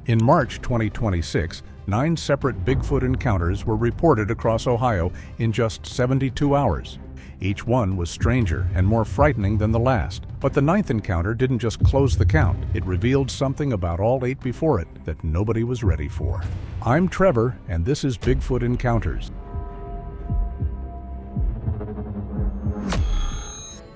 In March 2026, 9 separate Bigfoot encounters were reported across Ohio in just 72 hours. Each one was stranger and more frightening than the last. But the 9th encounter didn't just close the count. It revealed something about all 8 before it that nobody was ready for. I'm Trevor, and this is Bigfoot Encounters.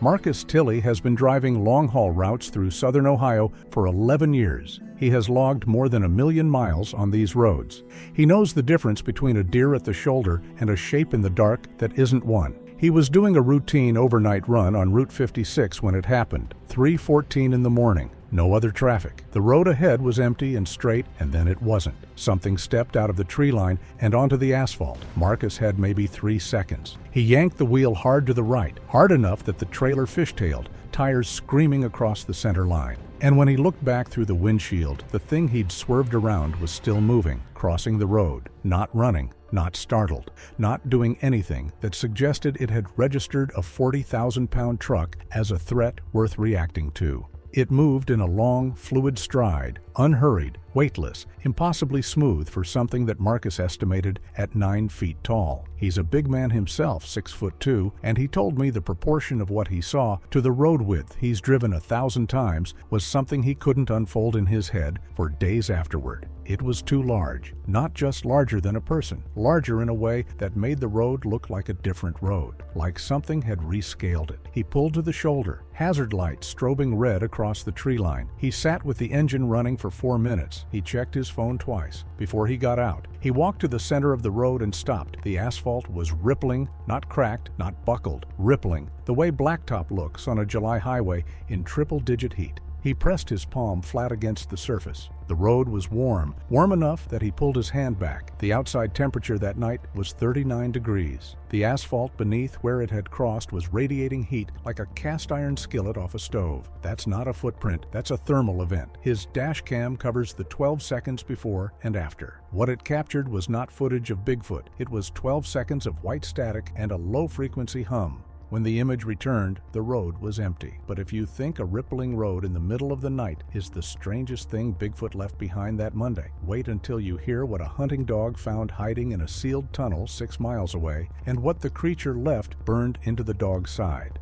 Marcus Tilley has been driving long-haul routes through southern Ohio for 11 years. He has logged more than 1 million miles on these roads. He knows the difference between a deer at the shoulder and a shape in the dark that isn't one. He was doing a routine overnight run on Route 56 when it happened, 3:14 in the morning. No other traffic. The road ahead was empty and straight, and then it wasn't. Something stepped out of the tree line and onto the asphalt. Marcus had maybe 3 seconds. He yanked the wheel hard to the right, hard enough that the trailer fishtailed, tires screaming across the center line. And when he looked back through the windshield, the thing he'd swerved around was still moving, crossing the road, not running, not startled, not doing anything that suggested it had registered a 40,000-pound truck as a threat worth reacting to. It moved in a long, fluid stride, unhurried, weightless, impossibly smooth for something that Marcus estimated at 9 feet tall. He's a big man himself, 6'2", and he told me the proportion of what he saw to the road width he's driven 1,000 times was something he couldn't unfold in his head for days afterward. It was too large, not just larger than a person, larger in a way that made the road look like a different road, like something had rescaled it. He pulled to the shoulder, hazard lights strobing red across the tree line. He sat with the engine running for 4 minutes. He checked his phone twice before he got out. He walked to the center of the road and stopped. The asphalt was rippling, not cracked, not buckled, rippling, the way blacktop looks on a July highway in triple-digit heat. He pressed his palm flat against the surface. The road was warm, warm enough that he pulled his hand back. The outside temperature that night was 39 degrees. The asphalt beneath where it had crossed was radiating heat like a cast-iron skillet off a stove. That's not a footprint, that's a thermal event. His dash cam covers the 12 seconds before and after. What it captured was not footage of Bigfoot. It was 12 seconds of white static and a low-frequency hum. When the image returned, the road was empty. But if you think a rippling road in the middle of the night is the strangest thing Bigfoot left behind that Monday, wait until you hear what a hunting dog found hiding in a sealed tunnel 6 miles away and what the creature left burned into the dog's side.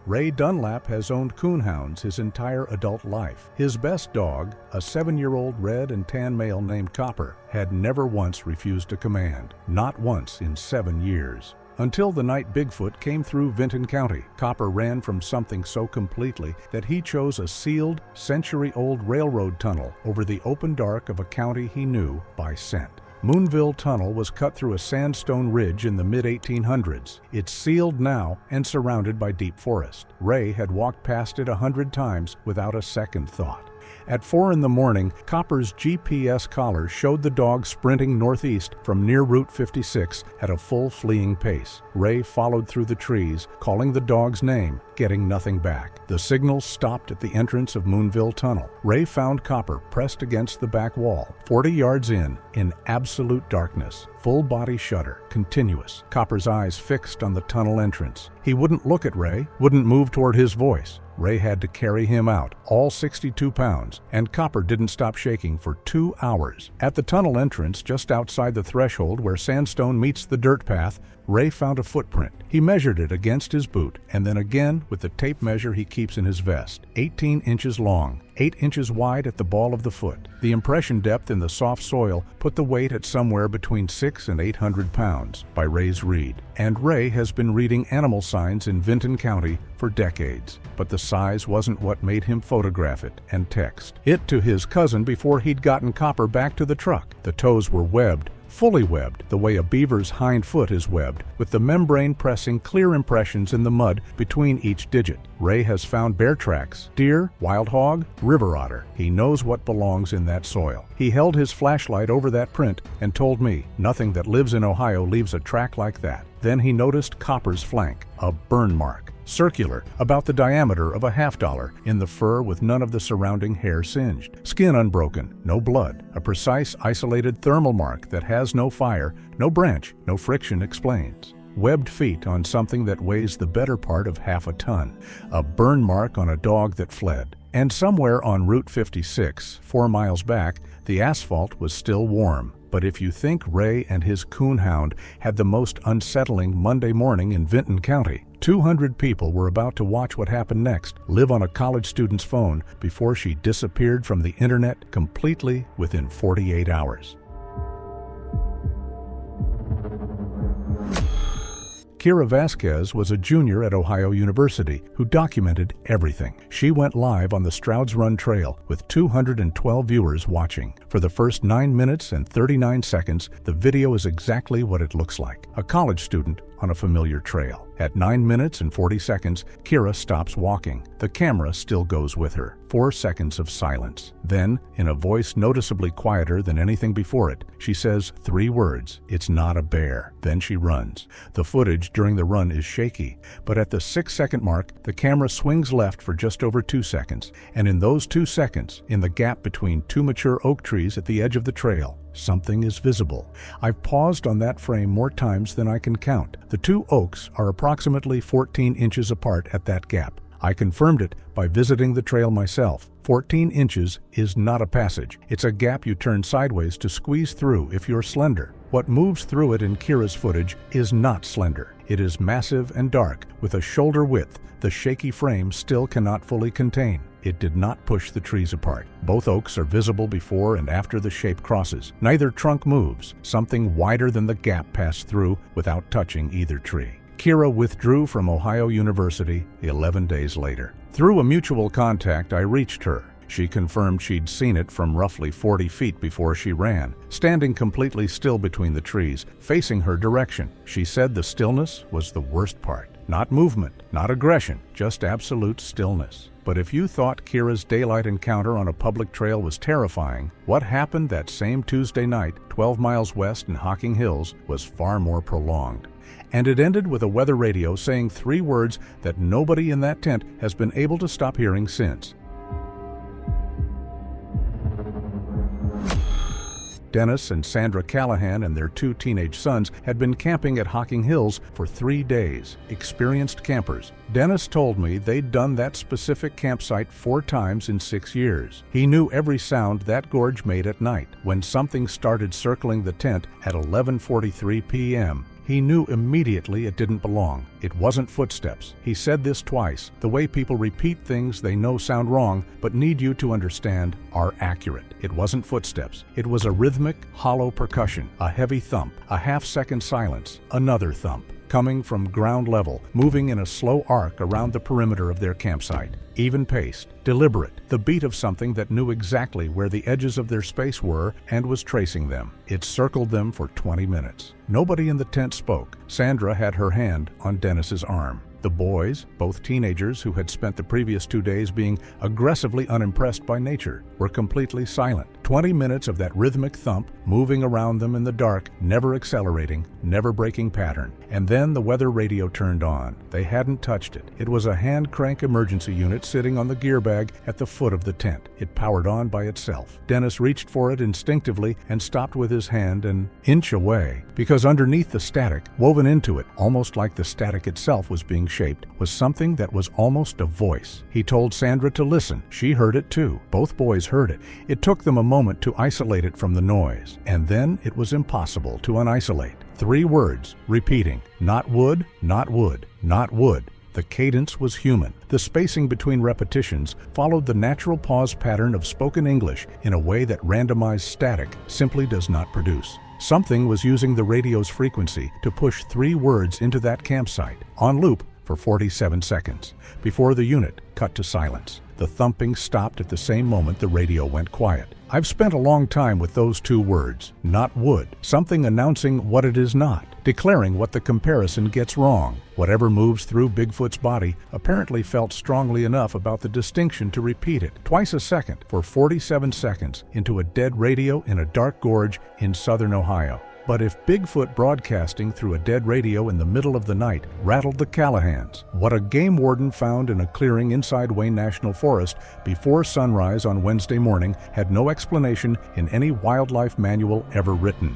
Ray Dunlap has owned coonhounds his entire adult life. His best dog, a 7-year-old red and tan male named Copper, had never once refused a command. Not once in 7 years. Until the night Bigfoot came through Vinton County, Copper ran from something so completely that he chose a sealed, century-old railroad tunnel over the open dark of a county he knew by scent. Moonville Tunnel was cut through a sandstone ridge in the mid-1800s. It's sealed now and surrounded by deep forest. Ray had walked past it 100 times without a second thought. At 4 in the morning, Copper's GPS collar showed the dog sprinting northeast from near Route 56 at a full fleeing pace. Ray followed through the trees, calling the dog's name, getting nothing back. The signal stopped at the entrance of Moonville Tunnel. Ray found Copper pressed against the back wall, 40 yards in absolute darkness. Full body shudder, continuous. Copper's eyes fixed on the tunnel entrance. He wouldn't look at Ray, wouldn't move toward his voice. Ray had to carry him out, all 62 pounds, and Copper didn't stop shaking for 2 hours. At the tunnel entrance, just outside the threshold where sandstone meets the dirt path, Ray found a footprint. He measured it against his boot, and then again with the tape measure he keeps in his vest. 18 inches long, 8 inches wide at the ball of the foot. The impression depth in the soft soil put the weight at somewhere between 600 and 800 pounds by Ray's read. And Ray has been reading animal signs in Vinton County for decades. But the size wasn't what made him photograph it and text it to his cousin before he'd gotten Copper back to the truck. The toes were webbed, fully webbed, the way a beaver's hind foot is webbed, with the membrane pressing clear impressions in the mud between each digit. Ray has found bear tracks, deer, wild hog, river otter. He knows what belongs in that soil. He held his flashlight over that print and told me, nothing that lives in Ohio leaves a track like that. Then he noticed Copper's flank, a burn mark. Circular, about the diameter of a $50, in the fur with none of the surrounding hair singed. Skin unbroken, no blood. A precise, isolated thermal mark that has no fire, no branch, no friction explains. webbed feet on something that weighs the better part of half a ton, a burn mark on a dog that fled. And somewhere on Route 56, 4 miles back, the asphalt was still warm. But if you think Ray and his coonhound had the most unsettling Monday morning in Vinton County, 200 people were about to watch what happened next, live on a college student's phone, before she disappeared from the internet completely within 48 hours. Kira Vasquez was a junior at Ohio University who documented everything. She went live on the Strouds Run Trail with 212 viewers watching. For the first 9 minutes and 39 seconds, the video is exactly what it looks like: a college student on a familiar trail. At 9 minutes and 40 seconds, Kira stops walking. The camera still goes with her. 4 seconds of silence. Then, in a voice noticeably quieter than anything before it, she says 3 words: "It's not a bear." Then she runs. The footage during the run is shaky, but at the 6-second mark, the camera swings left for just over 2 seconds. And in those 2 seconds, in the gap between 2 mature oak trees at the edge of the trail, something is visible. I've paused on that frame more times than I can count. The 2 oaks are approximately 14 inches apart at that gap. I confirmed it by visiting the trail myself. 14 inches is not a passage. It's a gap you turn sideways to squeeze through if you're slender. What moves through it in Kira's footage is not slender. It is massive and dark, with a shoulder width the shaky frame still cannot fully contain. It did not push the trees apart. Both oaks are visible before and after the shape crosses. Neither trunk moves. Something wider than the gap passed through without touching either tree. Kira withdrew from Ohio University 11 days later. Through a mutual contact, I reached her. She confirmed she'd seen it from roughly 40 feet before she ran, standing completely still between the trees, facing her direction. She said the stillness was the worst part. Not movement, not aggression, just absolute stillness. But if you thought Kira's daylight encounter on a public trail was terrifying, what happened that same Tuesday night, 12 miles west in Hocking Hills, was far more prolonged. And it ended with a weather radio saying 3 words that nobody in that tent has been able to stop hearing since. Dennis and Sandra Callahan and their 2 teenage sons had been camping at Hocking Hills for 3 days. Experienced campers. Dennis told me they'd done that specific campsite 4 times in 6 years. He knew every sound that gorge made at night. When something started circling the tent at 11:43 p.m., he knew immediately it didn't belong. It wasn't footsteps. He said this twice. The way people repeat things they know sound wrong, but need you to understand are accurate. It wasn't footsteps. It was a rhythmic, hollow percussion, a heavy thump, a half-second silence, another thump, coming from ground level, moving in a slow arc around the perimeter of their campsite. Even-paced, deliberate, the beat of something that knew exactly where the edges of their space were and was tracing them. It circled them for 20 minutes. Nobody in the tent spoke. Sandra had her hand on Dennis's arm. The boys, both teenagers who had spent the previous 2 days being aggressively unimpressed by nature, were completely silent. 20 minutes of that rhythmic thump, moving around them in the dark, never accelerating, never breaking pattern. And then the weather radio turned on. They hadn't touched it. It was a hand crank emergency unit sitting on the gear bag at the foot of the tent. It powered on by itself. Dennis reached for it instinctively and stopped with his hand an inch away, because underneath the static, woven into it, almost like the static itself was being shaped, was something that was almost a voice. He told Sandra to listen. She heard it too. Both boys heard it. It took them a moment to isolate it from the noise, and then it was impossible to unisolate. 3 words, repeating, not wood, not wood, not wood. The cadence was human. The spacing between repetitions followed the natural pause pattern of spoken English in a way that randomized static simply does not produce. Something was using the radio's frequency to push 3 words into that campsite, on loop for 47 seconds, before the unit cut to silence. The thumping stopped at the same moment the radio went quiet. I've spent a long time with those 2 words, not wood, something announcing what it is not, declaring what the comparison gets wrong. Whatever moves through Bigfoot's body apparently felt strongly enough about the distinction to repeat it twice a second for 47 seconds into a dead radio in a dark gorge in southern Ohio. But if Bigfoot broadcasting through a dead radio in the middle of the night rattled the Callahans, what a game warden found in a clearing inside Wayne National Forest before sunrise on Wednesday morning had no explanation in any wildlife manual ever written.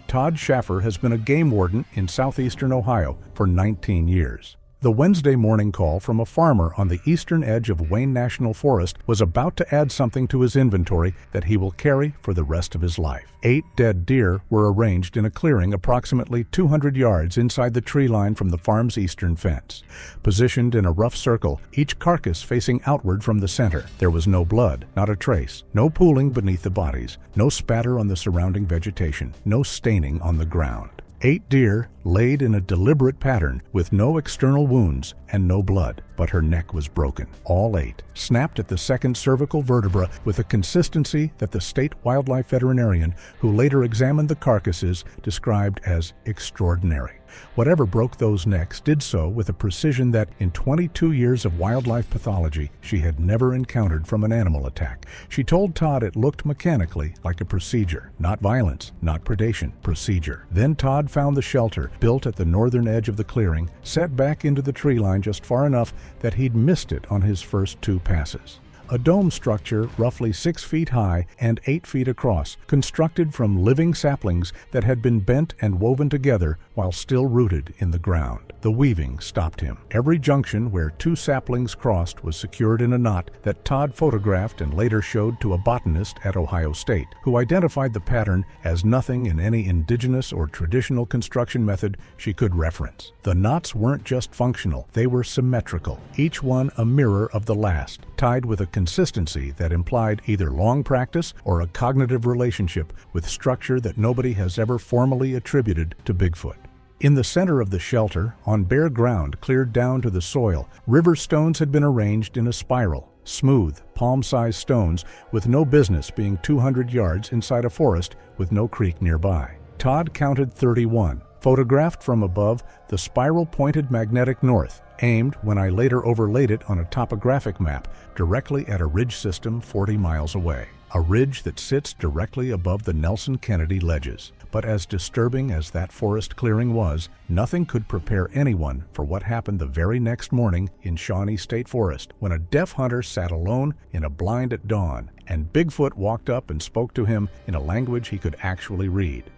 Todd Schaffer has been a game warden in southeastern Ohio for 19 years. The Wednesday morning call from a farmer on the eastern edge of Wayne National Forest was about to add something to his inventory that he will carry for the rest of his life. 8 dead deer were arranged in a clearing approximately 200 yards inside the tree line from the farm's eastern fence. Positioned in a rough circle, each carcass facing outward from the center. There was no blood, not a trace, no pooling beneath the bodies, no spatter on the surrounding vegetation, no staining on the ground. 8 deer laid in a deliberate pattern with no external wounds and no blood, but her neck was broken. All 8 snapped at the second cervical vertebra with a consistency that the state wildlife veterinarian who later examined the carcasses described as extraordinary. Whatever broke those necks did so with a precision that, in 22 years of wildlife pathology, she had never encountered from an animal attack. She told Todd it looked mechanically like a procedure, not violence, not predation, procedure. Then Todd found the shelter, built at the northern edge of the clearing, set back into the tree line just far enough that he'd missed it on his first 2 passes. A dome structure roughly 6 feet high and 8 feet across, constructed from living saplings that had been bent and woven together while still rooted in the ground. The weaving stopped him. Every junction where 2 saplings crossed was secured in a knot that Todd photographed and later showed to a botanist at Ohio State, who identified the pattern as nothing in any indigenous or traditional construction method she could reference. The knots weren't just functional, they were symmetrical, each one a mirror of the last, tied with a consistency that implied either long practice or a cognitive relationship with structure that nobody has ever formally attributed to Bigfoot. In the center of the shelter, on bare ground cleared down to the soil, river stones had been arranged in a spiral, smooth, palm-sized stones with no business being 200 yards inside a forest with no creek nearby. Todd counted 31. Photographed from above, the spiral pointed magnetic north, aimed, when I later overlaid it on a topographic map, directly at a ridge system 40 miles away. A ridge that sits directly above the Nelson Kennedy ledges. But as disturbing as that forest clearing was, nothing could prepare anyone for what happened the very next morning in Shawnee State Forest, when a deaf hunter sat alone in a blind at dawn, and Bigfoot walked up and spoke to him in a language he could actually read.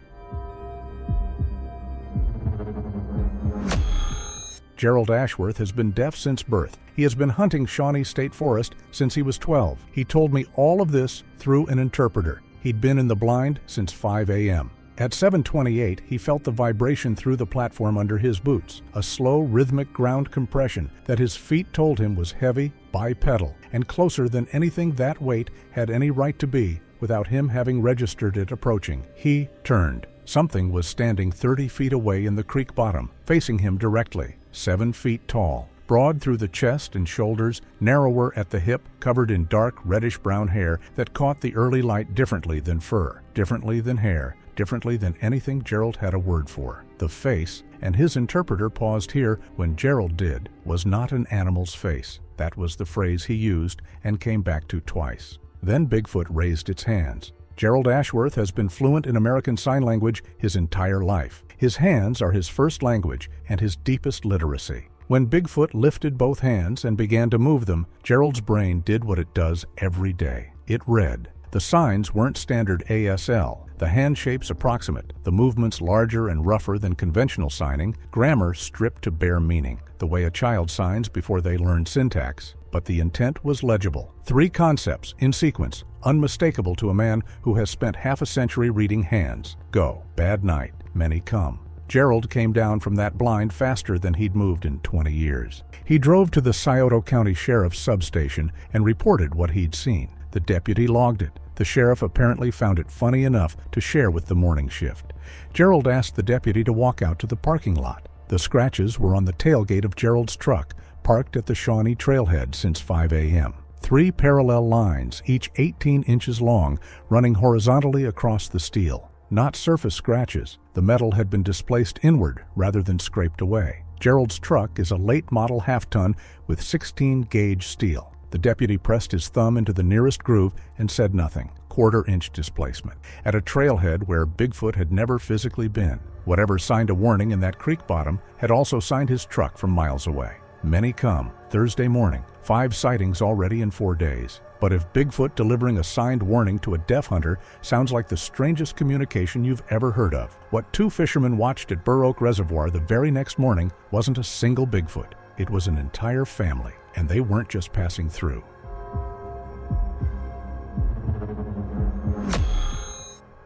Gerald Ashworth has been deaf since birth. He has been hunting Shawnee State Forest since he was 12. He told me all of this through an interpreter. He'd been in the blind since 5 a.m. At 7:28, he felt the vibration through the platform under his boots, a slow, rhythmic ground compression that his feet told him was heavy, bipedal, and closer than anything that weight had any right to be without him having registered it approaching. He turned. Something was standing 30 feet away in the creek bottom, facing him directly, 7 feet tall, broad through the chest and shoulders, narrower at the hip, covered in dark reddish-brown hair that caught the early light differently than fur, differently than hair, differently than anything Gerald had a word for. The face, and his interpreter paused here when Gerald did, was not an animal's face. That was the phrase he used and came back to twice. Then Bigfoot raised its hands. Gerald Ashworth has been fluent in American Sign Language his entire life. His hands are his first language and his deepest literacy. When Bigfoot lifted both hands and began to move them, Gerald's brain did what it does every day. It read. The signs weren't standard ASL, the hand shapes approximate, the movements larger and rougher than conventional signing, grammar stripped to bare meaning, the way a child signs before they learn syntax. But the intent was legible. 3 concepts, in sequence, unmistakable to a man who has spent half a century reading hands. Go, bad night, many come. Gerald came down from that blind faster than he'd moved in 20 years. He drove to the Scioto County Sheriff's substation and reported what he'd seen. The deputy logged it. The sheriff apparently found it funny enough to share with the morning shift. Gerald asked the deputy to walk out to the parking lot. The scratches were on the tailgate of Gerald's truck, parked at the Shawnee trailhead since 5 a.m. 3 parallel lines, each 18 inches long, running horizontally across the steel. Not surface scratches. The metal had been displaced inward rather than scraped away. Gerald's truck is a late model half-ton with 16-gauge steel. The deputy pressed his thumb into the nearest groove and said nothing. 1/4-inch displacement. At a trailhead where Bigfoot had never physically been. Whatever signed a warning in that creek bottom had also signed his truck from miles away. Many come. Thursday morning. 5 sightings already in 4 days. But if Bigfoot delivering a signed warning to a deaf hunter sounds like the strangest communication you've ever heard of, what two fishermen watched at Burr Oak Reservoir the very next morning wasn't a single Bigfoot. It was an entire family, and they weren't just passing through.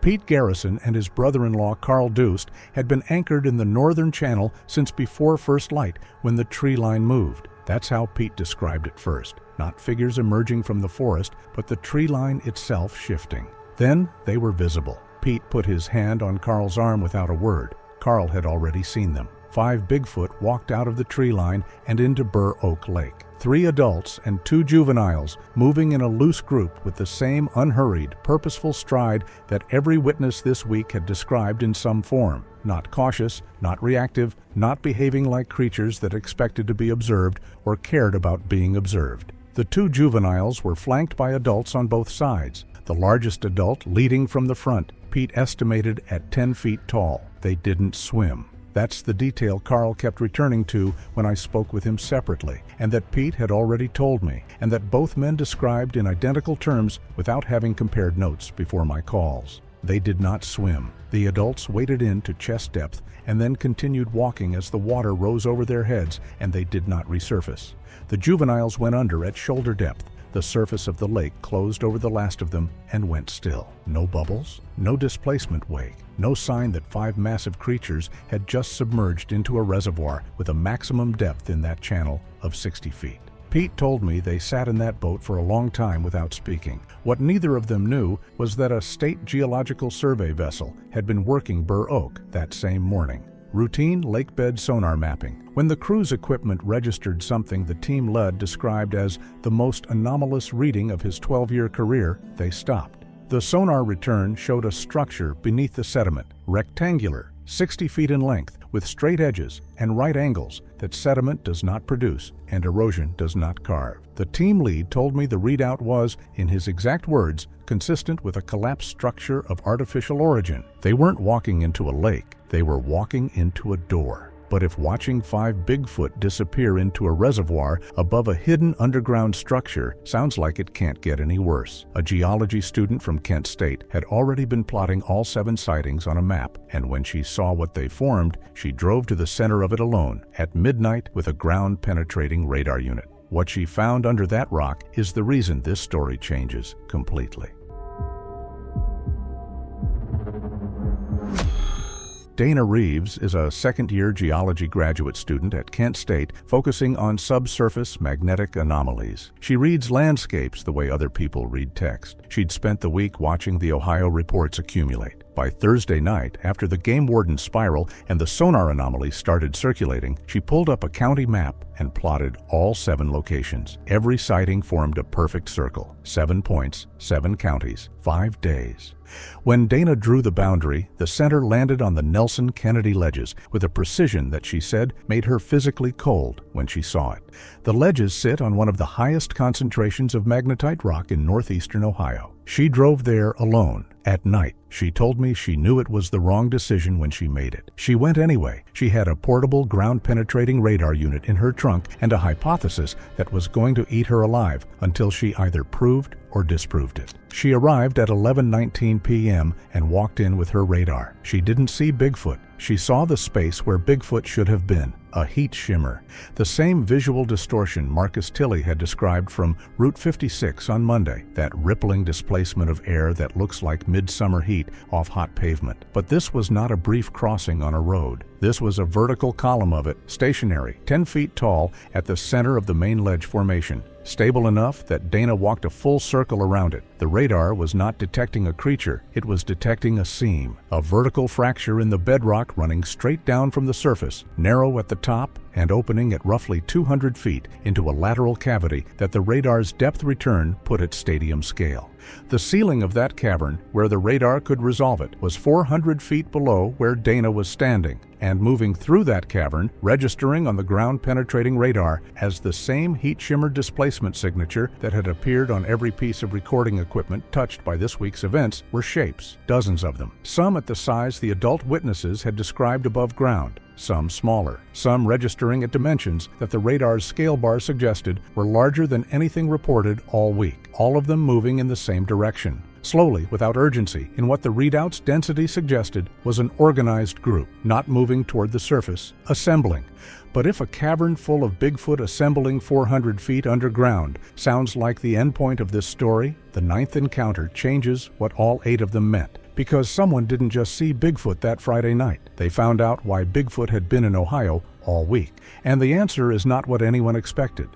Pete Garrison and his brother-in-law Carl Doost had been anchored in the northern channel since before first light when the tree line moved. That's how Pete described it first. Not figures emerging from the forest, but the tree line itself shifting. Then they were visible. Pete put his hand on Carl's arm without a word. Carl had already seen them. 5 Bigfoot walked out of the tree line and into Burr Oak Lake. 3 adults and 2 juveniles moving in a loose group with the same unhurried, purposeful stride that every witness this week had described in some form. Not cautious, not reactive, not behaving like creatures that expected to be observed or cared about being observed. The 2 juveniles were flanked by adults on both sides, the largest adult leading from the front, Pete estimated at 10 feet tall. They didn't swim. That's the detail Carl kept returning to when I spoke with him separately, and that Pete had already told me, and that both men described in identical terms without having compared notes before my calls. They did not swim. The adults waded in to chest depth and then continued walking as the water rose over their heads, and they did not resurface. The juveniles went under at shoulder depth. The surface of the lake closed over the last of them and went still. No bubbles, no displacement wake, no sign that 5 massive creatures had just submerged into a reservoir with a maximum depth in that channel of 60 feet. Pete told me they sat in that boat for a long time without speaking. What neither of them knew was that a state geological survey vessel had been working Burr Oak that same morning. Routine lakebed sonar mapping. When the crew's equipment registered something the team led described as the most anomalous reading of his 12-year career, they stopped. The sonar return showed a structure beneath the sediment, rectangular, 60 feet in length, with straight edges and right angles that sediment does not produce and erosion does not carve. The team lead told me the readout was, in his exact words, consistent with a collapsed structure of artificial origin. They weren't walking into a lake, they were walking into a door. But if watching 5 Bigfoot disappear into a reservoir above a hidden underground structure sounds like it can't get any worse. A geology student from Kent State had already been plotting all 7 sightings on a map, and when she saw what they formed, she drove to the center of it alone at midnight with a ground-penetrating radar unit. What she found under that rock is the reason this story changes completely. Dana Reeves is a second-year geology graduate student at Kent State focusing on subsurface magnetic anomalies. She reads landscapes the way other people read text. She'd spent the week watching the Ohio reports accumulate. By Thursday night, after the game warden spiral and the sonar anomalies started circulating, she pulled up a county map and plotted all 7 locations. Every sighting formed a perfect circle. 7 points, 7 counties, 5 days. When Dana drew the boundary, the center landed on the Nelson Kennedy ledges with a precision that she said made her physically cold when she saw it. The ledges sit on one of the highest concentrations of magnetite rock in northeastern Ohio. She drove there alone. At night, she told me she knew it was the wrong decision when she made it. She went anyway. She had a portable ground-penetrating radar unit in her trunk and a hypothesis that was going to eat her alive until she either proved or disproved it. She arrived at 11:19 p.m. and walked in with her radar. She didn't see Bigfoot. She saw the space where Bigfoot should have been, a heat shimmer. The same visual distortion Marcus Tilley had described from Route 56 on Monday, that rippling displacement of air that looks like midsummer heat off hot pavement. But this was not a brief crossing on a road. This was a vertical column of it, stationary, 10 feet tall, at the center of the main ledge formation. Stable enough that Dana walked a full circle around it. The radar was not detecting a creature, it was detecting a seam, a vertical fracture in the bedrock running straight down from the surface, narrow at the top and opening at roughly 200 feet into a lateral cavity that the radar's depth return put at stadium scale. The ceiling of that cavern, where the radar could resolve it, was 400 feet below where Dana was standing, and moving through that cavern, registering on the ground-penetrating radar as the same heat shimmer displacement signature that had appeared on every piece of recording equipment touched by this week's events, were shapes, dozens of them, some at the size the adult witnesses had described above ground. some smaller, some registering at dimensions that the radar's scale bar suggested were larger than anything reported all week, all of them moving in the same direction. Slowly, without urgency, in what the readout's density suggested was an organized group, not moving toward the surface, assembling. But if a cavern full of Bigfoot assembling 400 feet underground sounds like the endpoint of this story, the ninth encounter changes what all 8 of them meant. Because someone didn't just see Bigfoot that Friday night. They found out why Bigfoot had been in Ohio all week. And the answer is not what anyone expected.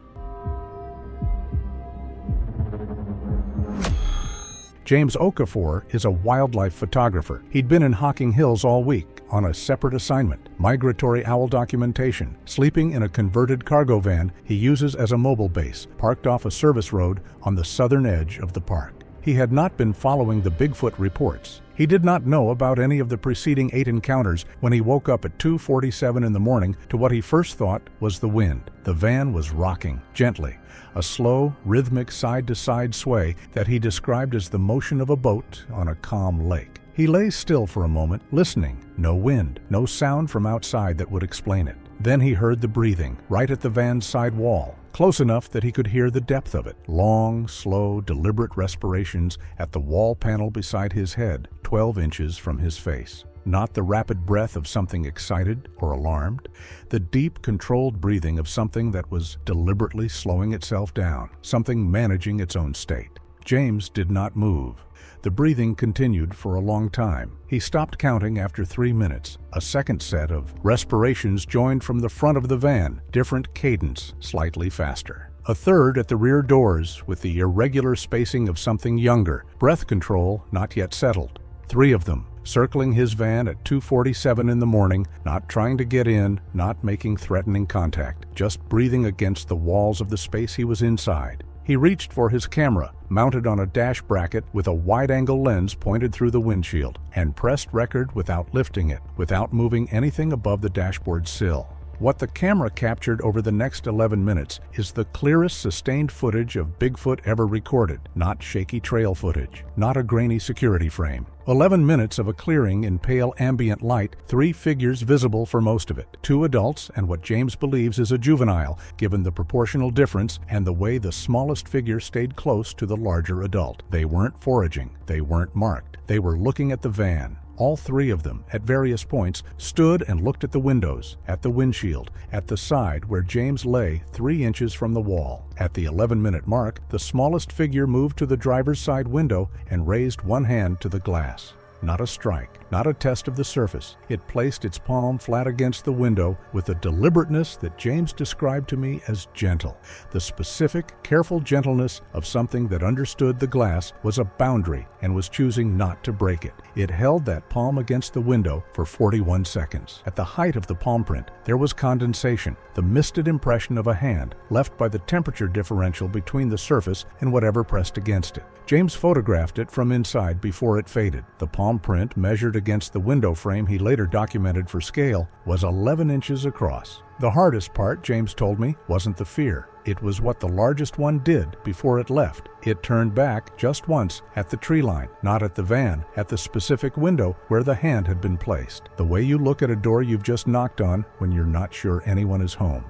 James Okafor is a wildlife photographer. He'd been in Hocking Hills all week on a separate assignment, migratory owl documentation, sleeping in a converted cargo van he uses as a mobile base, parked off a service road on the southern edge of the park. He had not been following the Bigfoot reports. He did not know about any of the preceding 8 encounters when he woke up at 2:47 in the morning to what he first thought was the wind. The van was rocking gently, a slow, rhythmic side-to-side sway that he described as the motion of a boat on a calm lake. He lay still for a moment, listening. No wind, no sound from outside that would explain it. Then he heard the breathing, right at the van's side wall, close enough that he could hear the depth of it. Long, slow, deliberate respirations at the wall panel beside his head, 12 inches from his face. Not the rapid breath of something excited or alarmed, the deep, controlled breathing of something that was deliberately slowing itself down, something managing its own state. James did not move. The breathing continued for a long time. He stopped counting after 3 minutes. A second set of respirations joined from the front of the van, different cadence, slightly faster. A third at the rear doors with the irregular spacing of something younger, breath control not yet settled. 3 of them, circling his van at 2:47 in the morning, not trying to get in, not making threatening contact, just breathing against the walls of the space he was inside. He reached for his camera, mounted on a dash bracket with a wide-angle lens pointed through the windshield, and pressed record without lifting it, without moving anything above the dashboard sill. What the camera captured over the next 11 minutes is the clearest sustained footage of Bigfoot ever recorded, not shaky trail footage, not a grainy security frame. 11 minutes of a clearing in pale ambient light, 3 figures visible for most of it, 2 adults and what James believes is a juvenile, given the proportional difference and the way the smallest figure stayed close to the larger adult. They weren't foraging, they weren't marked, they were looking at the van. All 3 of them, at various points, stood and looked at the windows, at the windshield, at the side where James lay 3 inches from the wall. At the 11-minute mark, the smallest figure moved to the driver's side window and raised one hand to the glass. Not a strike, not a test of the surface. It placed its palm flat against the window with a deliberateness that James described to me as gentle. The specific, careful gentleness of something that understood the glass was a boundary and was choosing not to break it. It held that palm against the window for 41 seconds. At the height of the palm print, there was condensation, the misted impression of a hand left by the temperature differential between the surface and whatever pressed against it. James photographed it from inside before it faded. The palm print, measured against the window frame he later documented for scale, was 11 inches across. The hardest part, James told me, wasn't the fear. It was what the largest one did before it left. It turned back just once at the tree line, not at the van, at the specific window where the hand had been placed. The way you look at a door you've just knocked on when you're not sure anyone is home.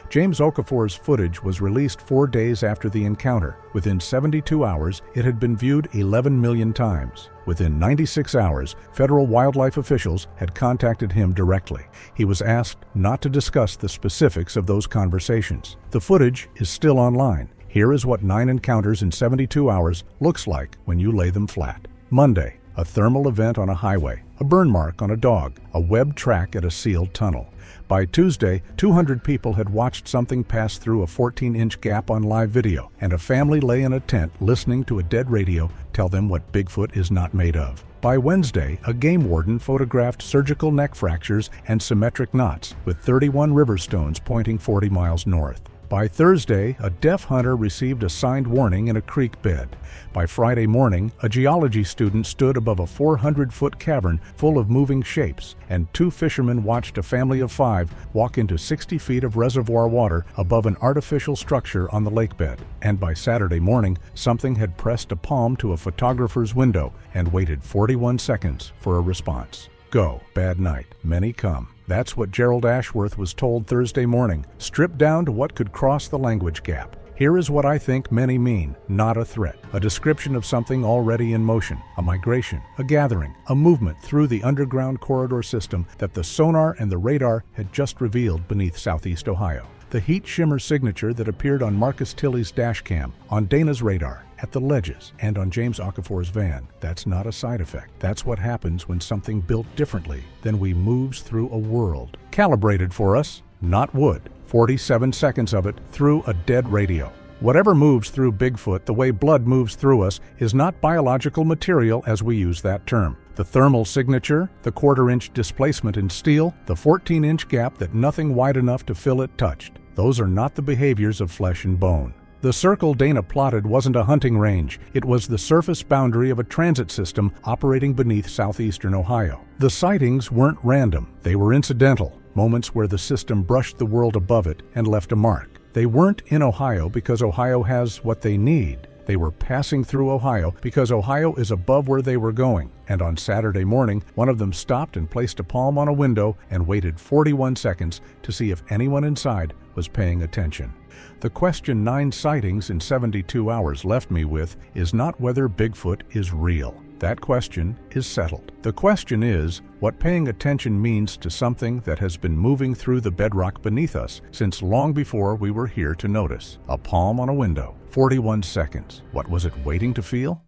James Okafor's footage was released 4 days after the encounter. Within 72 hours, it had been viewed 11 million times. Within 96 hours, federal wildlife officials had contacted him directly. He was asked not to discuss the specifics of those conversations. The footage is still online. Here is what 9 encounters in 72 hours looks like when you lay them flat. Monday, a thermal event on a highway, a burn mark on a dog, a webbed track at a sealed tunnel. By Tuesday, 200 people had watched something pass through a 14-inch gap on live video, and a family lay in a tent listening to a dead radio tell them what Bigfoot is not made of. By Wednesday, a game warden photographed surgical neck fractures and symmetric knots, with 31 river stones pointing 40 miles north. By Thursday, a deaf hunter received a signed warning in a creek bed. By Friday morning, a geology student stood above a 400-foot cavern full of moving shapes, and 2 fishermen watched a family of 5 walk into 60 feet of reservoir water above an artificial structure on the lake bed. And by Saturday morning, something had pressed a palm to a photographer's window and waited 41 seconds for a response. Go, bad night. Many come. That's what Gerald Ashworth was told Thursday morning, stripped down to what could cross the language gap. Here is what I think many mean: not a threat, a description of something already in motion, a migration, a gathering, a movement through the underground corridor system that the sonar and the radar had just revealed beneath southeast Ohio. The heat shimmer signature that appeared on Marcus Tilley's dash cam, on Dana's radar, at the ledges, and on James Okafor's van. That's not a side effect. That's what happens when something built differently than we moves through a world calibrated for us, not wood. 47 seconds of it through a dead radio. Whatever moves through Bigfoot the way blood moves through us is not biological material as we use that term. The thermal signature, the quarter-inch displacement in steel, the 14-inch gap that nothing wide enough to fill it touched. Those are not the behaviors of flesh and bone. The circle Dana plotted wasn't a hunting range. It was the surface boundary of a transit system operating beneath southeastern Ohio. The sightings weren't random. They were incidental, moments where the system brushed the world above it and left a mark. They weren't in Ohio because Ohio has what they need. They were passing through Ohio because Ohio is above where they were going. And on Saturday morning, one of them stopped and placed a palm on a window and waited 41 seconds to see if anyone inside was paying attention. The question 9 sightings in 72 hours left me with is not whether Bigfoot is real. That question is settled. The question is what paying attention means to something that has been moving through the bedrock beneath us since long before we were here to notice. A palm on a window, 41 seconds. What was it waiting to feel?